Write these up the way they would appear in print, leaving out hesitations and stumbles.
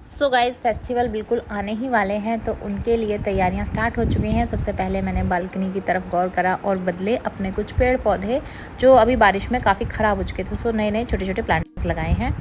So guys festival बिल्कुल आने ही वाले हैं, तो उनके लिए तैयारियां स्टार्ट हो चुकी हैं। सबसे पहले मैंने बालकनी की तरफ गौर करा और बदले अपने कुछ पेड़ पौधे जो अभी बारिश में काफ़ी ख़राब हो चुके थे। सो नए नए छोटे छोटे प्लांट्स लगाए हैं।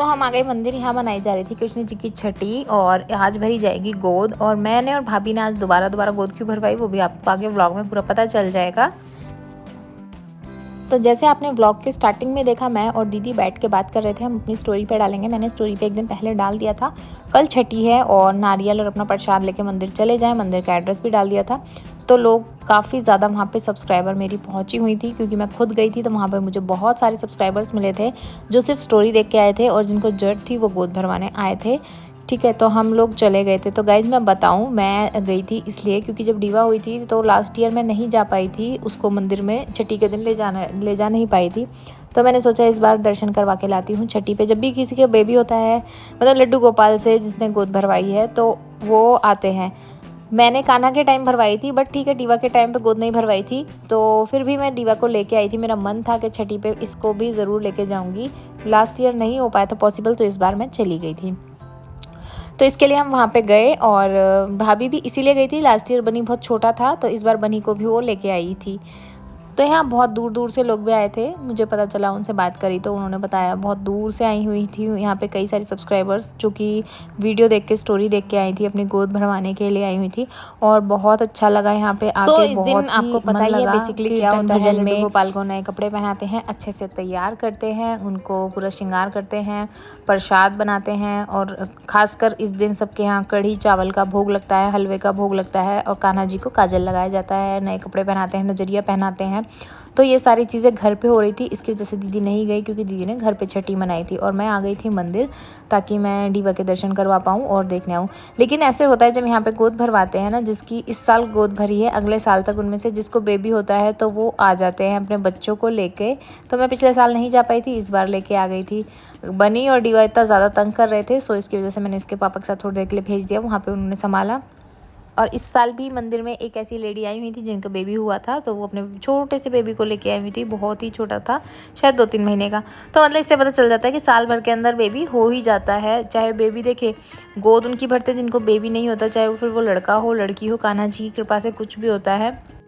हम आ गए मंदिर। यहाँ मनाई जा रही थी कृष्ण जी की छठी और आज भरी जाएगी गोद। और मैंने और भाभी ने आज दोबारा गोद क्यों भरवाई वो भी आपको आगे व्लॉग में पूरा पता चल जाएगा। तो जैसे आपने व्लॉग के स्टार्टिंग में देखा, मैं और दीदी बैठ के बात कर रहे थे, हम अपनी स्टोरी पे डालेंगे। मैंने स्टोरी पे एक दिन पहले डाल दिया था, कल छठी है और नारियल और अपना प्रसाद लेके मंदिर चले जाएं। मंदिर का एड्रेस भी डाल दिया था। तो लोग काफ़ी ज़्यादा वहाँ पे सब्सक्राइबर मेरी पहुँची हुई थी, क्योंकि मैं खुद गई थी। तो वहाँ पर मुझे बहुत सारे सब्सक्राइबर्स मिले थे जो सिर्फ स्टोरी देख के आए थे और जिनको जरूरत थी वो गोद भरवाने आए थे। ठीक है, तो हम लोग चले गए थे। तो गाइज़ मैं बताऊं, मैं गई थी इसलिए क्योंकि जब डीवा हुई थी तो लास्ट ईयर मैं नहीं जा पाई थी उसको मंदिर में, छठी के दिन ले जा नहीं पाई थी। तो मैंने सोचा इस बार दर्शन करवा के लाती हूँ। छठी पे जब भी किसी के बेबी होता है, मतलब लड्डू गोपाल से जिसने गोद भरवाई है, तो वो आते हैं। मैंने कान्हा के टाइम भरवाई थी, बट ठीक है डीवा के टाइम पे गोद नहीं भरवाई थी। तो फिर भी मैं डीवा को लेके आई थी। मेरा मन था कि छठी पे इसको भी ज़रूर लेके जाऊँगी। लास्ट ईयर नहीं हो पाया था पॉसिबल, तो इस बार मैं चली गई थी। तो इसके लिए हम वहाँ पे गए और भाभी भी इसीलिए गई थी। लास्ट ईयर बनी बहुत छोटा था, तो इस बार बनी को भी वो लेके आई थी। तो यहाँ बहुत दूर दूर से लोग भी आए थे। मुझे पता चला, उनसे बात करी तो उन्होंने बताया बहुत दूर से आई हुई थी। यहाँ पे कई सारी सब्सक्राइबर्स जो कि वीडियो देख के, स्टोरी देख के आई थी, अपनी गोद भरवाने के लिए आई हुई थी। और बहुत अच्छा लगा यहाँ पे आके। इस दिन आपको पता ही है बेसिकली क्या होता है। लड्डू गोपाल को नए कपड़े पहनाते हैं, अच्छे से तैयार करते हैं, उनको पूरा श्रृंगार करते हैं, प्रसाद बनाते हैं। और ख़ासकर इस दिन सबके यहाँ कढ़ी चावल का भोग लगता है, हलवे का भोग लगता है और कान्हा जी को काजल लगाया जाता है, नए कपड़े पहनाते हैं, नजरिया पहनाते हैं। तो ये सारी चीज़ें घर पे हो रही थी, इसकी वजह से दीदी नहीं गई क्योंकि दीदी ने घर पे छठी मनाई थी और मैं आ गई थी मंदिर ताकि मैं डीवा के दर्शन करवा पाऊँ और देखने आऊँ। लेकिन ऐसे होता है जब यहाँ पे गोद भरवाते हैं ना, जिसकी इस साल गोद भरी है, अगले साल तक उनमें से जिसको बेबी होता है तो वो आ जाते हैं अपने बच्चों को लेके। तो मैं पिछले साल नहीं जा पाई थी, इस बार लेके आ गई थी। बनी और डीवा इतना ज़्यादा तंग कर रहे थे, सो इसकी वजह से मैंने इसके पापा के साथ थोड़ी देर के लिए भेज दिया, वहाँ पे उन्होंने संभाला। और इस साल भी मंदिर में एक ऐसी लेडी आई हुई थी जिनका बेबी हुआ था, तो वो अपने छोटे से बेबी को लेके आई हुई थी, बहुत ही छोटा था, शायद 2-3 महीने का। तो मतलब इससे पता चल जाता है कि साल भर के अंदर बेबी हो ही जाता है। चाहे बेबी देखे गोद उनकी भरते जिनको बेबी नहीं होता, चाहे वो फिर वो लड़का हो लड़की हो, कान्हा जी की कृपा से कुछ भी होता है।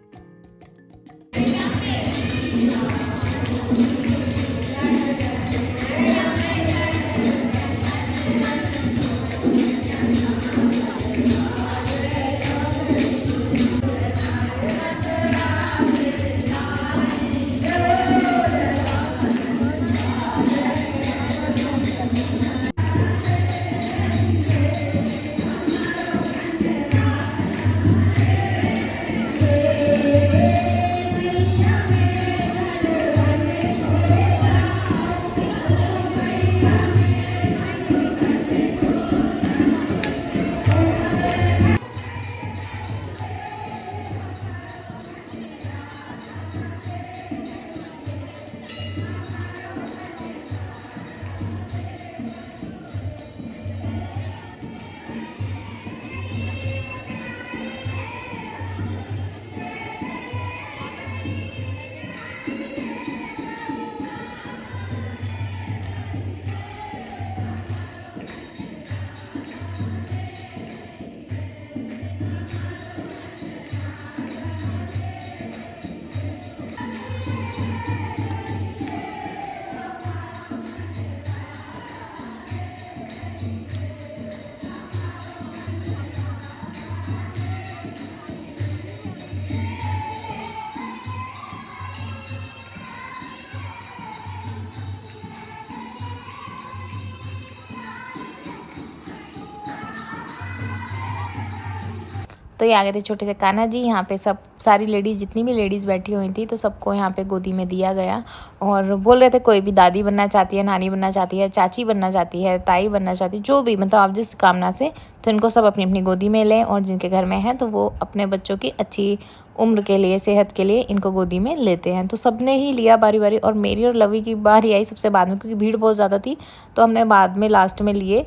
तो ये आ गए थे छोटे से कान्हा जी। यहाँ पे सब सारी लेडीज़, जितनी भी लेडीज़ बैठी हुई थी, तो सबको यहाँ पे गोदी में दिया गया। और बोल रहे थे कोई भी दादी बनना चाहती है, नानी बनना चाहती है, चाची बनना चाहती है, ताई बनना चाहती है, जो भी, मतलब आप जिस कामना से, तो इनको सब अपनी अपनी गोदी में लें। और जिनके घर में है तो वो अपने बच्चों की अच्छी उम्र के लिए, सेहत के लिए इनको गोदी में लेते हैं। तो सब ने ही लिया बारी बारी, और मेरी और लवी की बारी आई सबसे बाद में, क्योंकि भीड़ बहुत ज़्यादा थी, तो हमने बाद में लास्ट में लिए।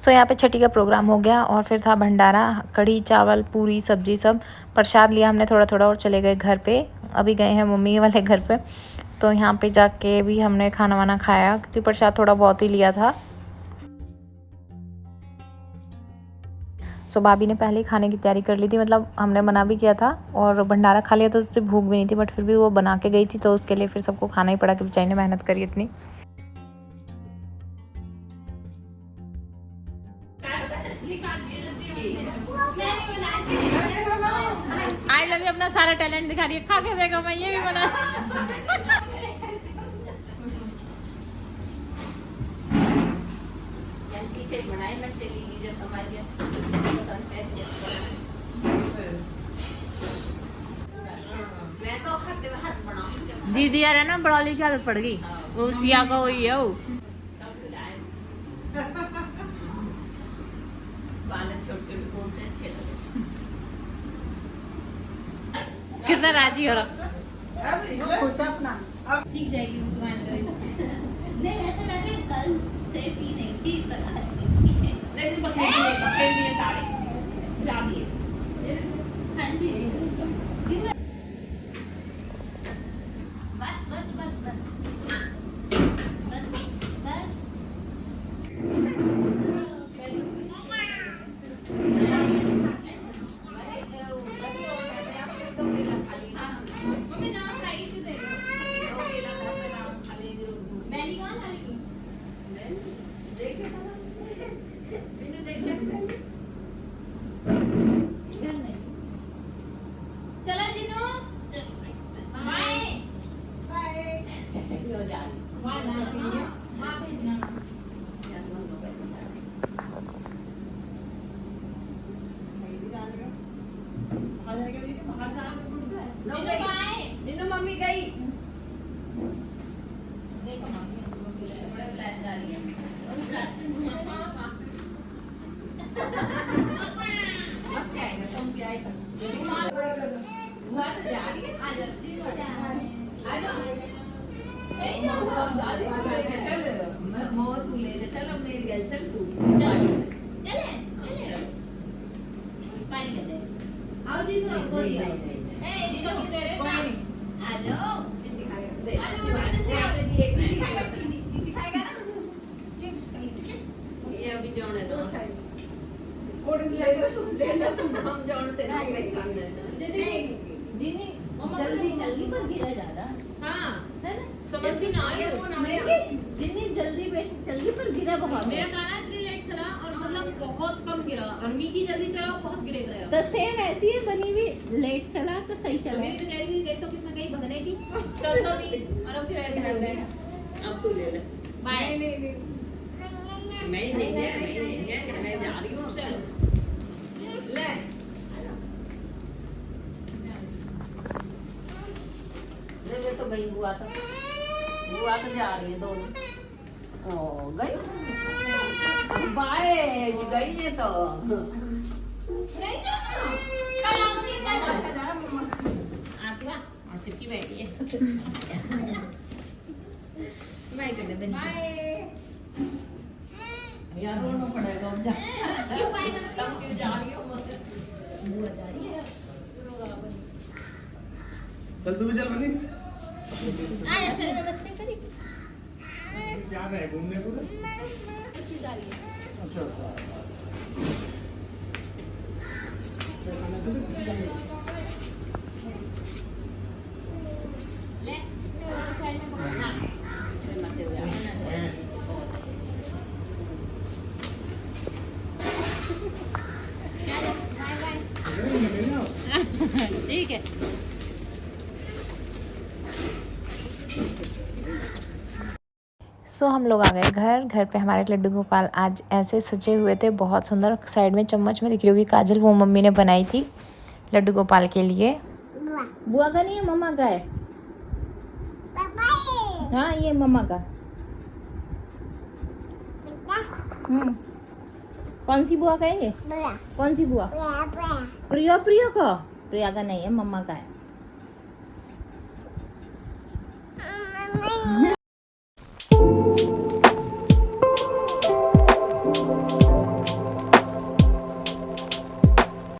सो यहाँ पे छठी का प्रोग्राम हो गया और फिर था भंडारा, कढ़ी चावल पूरी सब्जी सब। प्रसाद लिया हमने थोड़ा थोड़ा और चले गए घर पे। अभी गए हैं मम्मी वाले घर पे, तो यहाँ पे जाके भी हमने खाना वाना खाया क्योंकि प्रसाद थोड़ा बहुत ही लिया था। सो भाभी ने पहले ही खाने की तैयारी कर ली थी, मतलब हमने मना भी किया था और भंडारा खा लिया तो उससे भूख भी नहीं थी, बट फिर भी वो बना के गई थी तो उसके लिए फिर सबको खाना ही पड़ा कि बेचारी ने मेहनत करी इतनी। आज अभी अपना सारा टैलेंट दिखा रही है, खा के देखो मैं ये भी बना। पीछे बनाए मैं चली गई जब हमारी दीदी यार है ना बड़ौली की आदत पड़ गई, वो सिया का वही है वो। कितना राजी हो रहा, सीख जाएगी वो तुम्हारे। नहीं ऐसे मैंने कल से भी नहीं थी पर आज भी है। लेकिन पकड़ लिए सारे ला दिए। हाँ जी बस बस बस बस बस बस चला जिनू बाय बाय लो जा वहां ना चाहिए मां भेजना जिनू मम्मी गई देखो मम्मी बड़े प्लान जा रही है अब क्या है तुम क्या है जा रही है आ जाओ ए चल मोर तू ले चल अब मेरी गल चल तू चले चले पानी के दे आओ जी तो गोदी ए जी तो किधर है आ जाओ खाएगा ना ये अभी जाने दो ले लो तुम हम जानते ना जीनी जल्दी जल्दी पर गिरा ज्यादा हाँ है ना समझती ना जितनी जल्दी जल्दी पर गिरा बहुत। मेरा गाना इतनी लेट चला और मतलब बहुत कम गिरा और मीकी जल्दी चला बहुत गिरे गया। तो सेम ऐसी है बनी हुई, लेट चला तो सही चला। मेरी तो कह गई तो किसने कहीं भगने की चल तो नहीं और अब फिर अब तू ले ले बाय नहीं मैं जा रही हूँ ले ले तो गई बुआ तो जा रही है दोनों ओ गई बाय गई है तो नहीं कल आऊंगी कल चिपकी बैठी है बाय कर दे बाय यार रोना पड़ेगा अब जा क्यों बाय कर तुम क्यों जा रही हो मत बुआ जा रही है चल तू भी चल बनी आया चल नमस्ते करी क्या है घूमने को जा रही है अच्छा सो हम लोग आ गए घर पे हमारे लड्डू गोपाल आज ऐसे सजे हुए थे, बहुत सुंदर। साइड में चम्मच में दिख रही होगी काजल, वो मम्मी ने बनाई थी लड्डू गोपाल के लिए। बुआ का नहीं है, मम्मा का है। हाँ ये मम्मा का। कौन सी बुआ का है ये? कौन सी बुआ? प्रिया का। प्रिया का नहीं है, मम्मा का है।